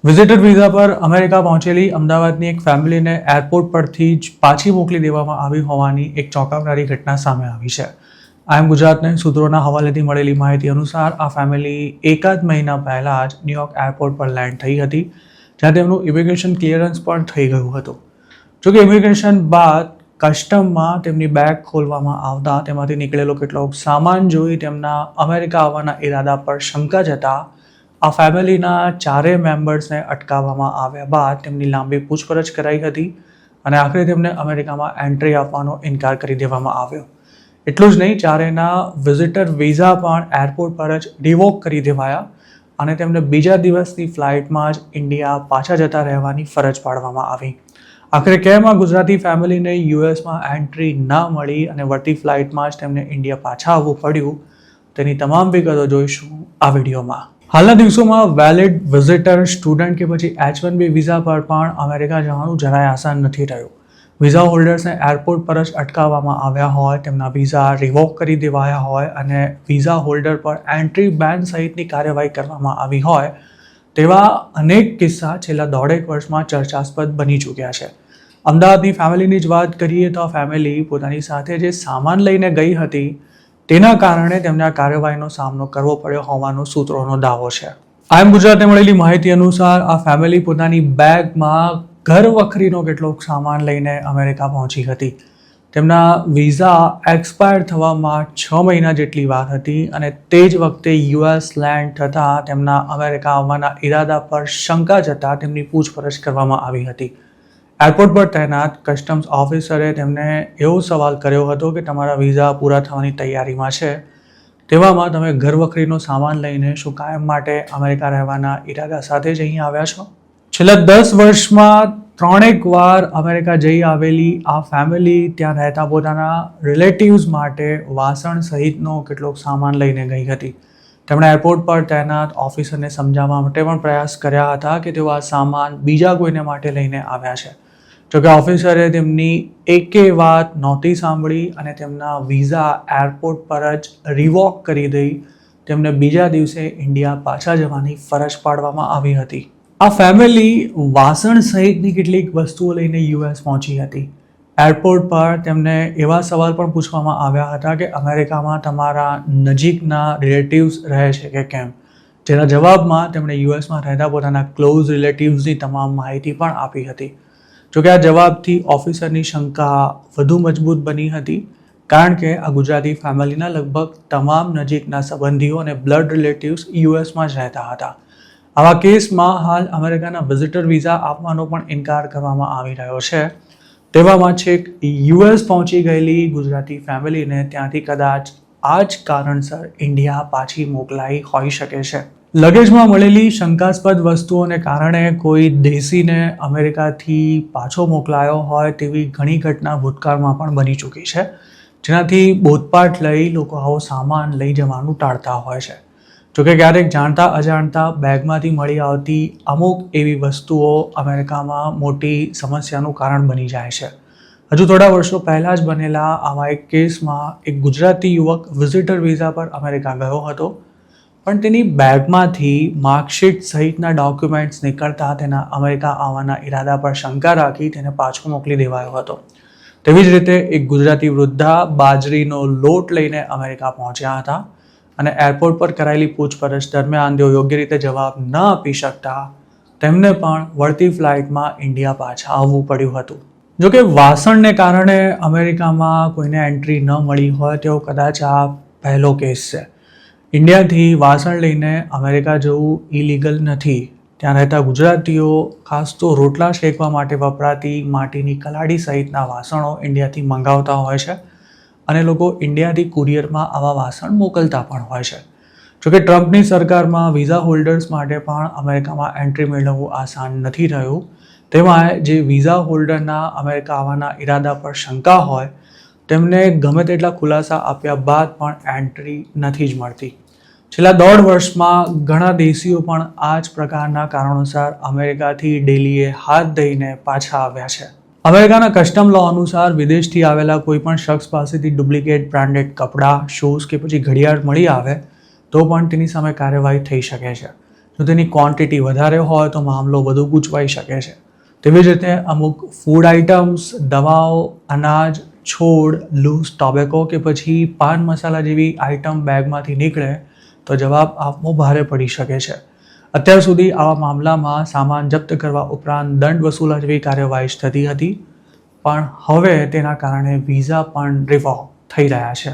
Visitor visa પર America પહોંચેલી અમદાવાદની એક ફેમિલીને એરપોર્ટ પરથી જ પાછી મોકલી દેવામાં આવી હોવાની એક ચોંકાવનારી ઘટના સામે આવી છે. આઈએમ ગુજરાતને સૂત્રોના હવાલેથી મળેલી માહિતી અનુસાર આ ફેમિલી એકાદ મહિના પહેલાં જ ન્યુયોર્ક એરપોર્ટ પર લેન્ડ થઈ હતી, જ્યાં તેમનું ઇમિગ્રેશન ક્લિયરન્સ પણ થઈ ગયું હતું. જોકે ઇમિગ્રેશન બાદ કસ્ટમમાં તેમની બેગ ખોલવામાં આવતા તેમાંથી નીકળેલો કેટલોક સામાન જોઈ તેમના અમેરિકા આવવાના ઇરાદા પર શંકા જતા આ ફેમિલીના ચારેય મેમ્બર્સને અટકાવવામાં આવ્યા બાદ તેમની લાંબી પૂછપરછ કરાઈ હતી અને આખરે તેમને અમેરિકામાં એન્ટ્રી આપવાનો ઇનકાર કરી દેવામાં આવ્યો. એટલું જ નહીં, ચારેયના વિઝિટર વિઝા પણ એરપોર્ટ પર જ રિવોક કરી દેવાયા અને તેમને બીજા દિવસની ફ્લાઇટમાં જ ઇન્ડિયા પાછા જતા રહેવાની ફરજ પાડવામાં આવી. આખરે કેમ આ ગુજરાતી ફેમિલીને યુએસમાં એન્ટ્રી ન મળી અને વળતી ફ્લાઇટમાં જ તેમને ઇન્ડિયા પાછા આવવું પડ્યું, તેની તમામ વિગતો જોઈશું આ વિડીયોમાં. હાલના દિવસોમાં વેલિડ વિઝિટર, સ્ટુડન્ટ કે પછી H1B વિઝા પર પણ અમેરિકા જવાનું જરાય આસાન નથી રહ્યું. વિઝા હોલ્ડર્સને એરપોર્ટ પર જ અટકાવવામાં આવ્યા હોય, તેમના વિઝા રિવોક કરી દેવાયા હોય અને વિઝા હોલ્ડર પર એન્ટ્રી બેન સહિતની કાર્યવાહી કરવામાં આવી હોય તેવા અનેક કિસ્સા છેલ્લા દોઢેક વર્ષમાં ચર્ચાસ્પદ બની ચૂક્યા છે. અમદાવાદની ફેમિલીની જ વાત કરીએ તો આ ફેમિલી પોતાની સાથે જે સામાન લઈને ગઈ હતી તેના કારણે તેમને આ કાર્યવાહીનો સામનો કરવો પડ્યો હોવાનો સૂત્રોનો દાવો છે. આઈએમ ગુજરાતને મળેલી માહિતી અનુસાર આ ફેમિલી પોતાની બેગમાં ઘર વખરીનો કેટલોક સામાન લઈને અમેરિકા પહોંચી હતી. તેમના વિઝા એક્સપાયર થવામાં 6 મહિના જેટલી વાર હતી અને તે જ વખતે યુએસ લેન્ડ થતાં તેમના અમેરિકા આવવાના ઇરાદા પર શંકા જતાં તેમની પૂછપરછ કરવામાં આવી હતી. એરપોર્ટ પર તૈનાત કસ્ટમ્સ ઓફિસરે તેમને એવો સવાલ કર્યો હતો કે તમારા વિઝા પૂરા થવાની તૈયારીમાં છે, તેવામાં તમે ઘરવખરીનો સામાન લઈને શું કાયમ માટે અમેરિકા રહેવાના ઇરાદા સાથે જ અહીં આવ્યા છો? છેલ્લા 10 વર્ષમાં 3 વાર અમેરિકા જઈ આવેલી આ ફેમિલી ત્યાં રહેતા પોતાના રિલેટિવ્સ માટે વાસણ સહિતનો કેટલોક સામાન લઈને ગઈ હતી. તેમણે એરપોર્ટ પર તૈનાત ઓફિસરને સમજાવવા માટે પણ પ્રયાસ કર્યા હતા કે તેઓ આ સામાન બીજા કોઈને માટે લઈને આવ્યા છે. જોકે ઓફિસરે તેમની એકે વાત નહોતી સાંભળી અને તેમના વિઝા એરપોર્ટ પર જ રિવોક કરી દઈ તેમને બીજા દિવસે ઇન્ડિયા પાછા જવાની ફરજ પાડવામાં આવી હતી. આ ફેમિલી વાસણ સહિતની કેટલીક વસ્તુઓ લઈને યુએસ પહોંચી હતી. એરપોર્ટ પર તેમને એવા સવાલ પણ પૂછવામાં આવ્યા હતા કે અમેરિકામાં તમારા નજીકના રિલેટિવ્સ રહે છે કે કેમ, જેના જવાબમાં તેમણે યુએસમાં રહેતા પોતાના ક્લોઝ રિલેટિવ્સની તમામ માહિતી પણ આપી હતી. જોકે આ જવાબથી ઓફિસરની શંકા વધુ મજબૂત બની હતી, કારણ કે આ ગુજરાતી ફેમિલીના લગભગ તમામ નજીકના સંબંધીઓ અને બ્લડ રિલેટિવ્સ યુએસમાં જ રહેતા હતા. આવા કેસમાં હાલ અમેરિકાના વિઝિટર વિઝા આપવાનો પણ ઇનકાર કરવામાં આવી રહ્યો છે. તેવામાં છેક યુએસ પહોંચી ગયેલી ગુજરાતી ફેમિલીને ત્યાંથી કદાચ આ જ કારણસર ઇન્ડિયા પાછી મોકલાઈ હોઈ શકે છે. લગેજમાં મળેલી શંકાસ્પદ વસ્તુઓને કારણે કોઈ દેશીને અમેરિકાથી પાછો મોકલાયો હોય તેવી ઘણી ઘટના ભૂતકાળમાં પણ બની ચૂકી છે, જેનાથી બોધપાઠ લઈ લોકો આવો સામાન લઈ જવાનું ટાળતા હોય છે. જોકે ક્યારેક જાણતા અજાણતા બેગમાંથી મળી આવતી અમુક એવી વસ્તુઓ અમેરિકામાં મોટી સમસ્યાનું કારણ બની જાય છે. હજુ થોડા વર્ષો પહેલાં જ બનેલા આવા એક કેસમાં એક ગુજરાતી યુવક વિઝિટર વિઝા પર અમેરિકા ગયો હતો, પણ તેની બેગમાંથી માર્કશીટ સહિતના ડોક્યુમેન્ટ્સ નીકળતા તેના અમેરિકા આવવાના ઇરાદા પર શંકા રાખી તેને પાછો મોકલી દેવાયો હતો. તેવી જ રીતે એક ગુજરાતી વૃદ્ધા બાજરીનો લોટ લઈને અમેરિકા પહોંચ્યા હતા અને એરપોર્ટ પર કરાયેલી પૂછપરછ દરમિયાન તેઓ યોગ્ય રીતે જવાબ ન આપી શકતા તેમને પણ વળતી ફ્લાઇટમાં ઇન્ડિયા પાછા આવવું પડ્યું હતું. જોકે વાસણને કારણે અમેરિકામાં કોઈને એન્ટ્રી ન મળી હોય તેવો કદાચ આ પહેલો કેસ છે. ઇન્ડિયાથી વાસણ લઈને અમેરિકા જવું ઇલીગલ નથી. ત્યાં રહેતા ગુજરાતીઓ ખાસ તો રોટલા શેકવા માટે વપરાતી માટીની કલાડી સહિતના વાસણો ઇન્ડિયાથી મંગાવતા હોય છે અને લોકો ઇન્ડિયાથી કુરિયરમાં આવા વાસણ મોકલતા પણ હોય છે. જોકે ટ્રમ્પની સરકારમાં વિઝા હોલ્ડર્સ માટે પણ અમેરિકામાં એન્ટ્રી મેળવવું આસાન નથી રહ્યું. તેમાં જે વિઝા હોલ્ડરના અમેરિકા આવવાના ઇરાદા પર શંકા હોય તેમને ગમે તેટલા ખુલાસા આપ્યા બાદ પણ એન્ટ્રી નથી જ મળતી. છેલ્લા 1.5 વર્ષમાં ઘણા દેશીઓ પણ આ જ પ્રકારના કારણોસર અમેરિકાથી ડેલીએ હાથ ધોઈને પાછા આવ્યા છે. અમેરિકાના કસ્ટમ લો અનુસાર વિદેશથી આવેલા કોઈ પણ શખ્સ પાસેથી ડુપ્લિકેટ બ્રાન્ડેડ કપડાં, શૂઝ કે પછી ઘડિયાળ મળી આવે તો પણ તેની સામે કાર્યવાહી થઈ શકે છે. જો તેની ક્વોન્ટિટી વધારે હોય તો મામલો વધુ ગૂંચવાઈ શકે છે. તેવી જ રીતે અમુક ફૂડ આઇટમ્સ, દવાઓ, અનાજ, છોડ, લૂઝ ટોબેકો કે પછી પાન મસાલા જેવી આઇટમ બેગમાંથી નીકળે તો જવાબ આપવો ભારે પડી શકે છે. અત્યાર સુધી આવા મામલામાં સામાન જપ્ત કરવા ઉપરાંત દંડ વસૂલવા જેવી કાર્યવાહી થતી હતી, પણ હવે તેના કારણે વિઝા પણ રિવોક થઈ રહ્યા છે.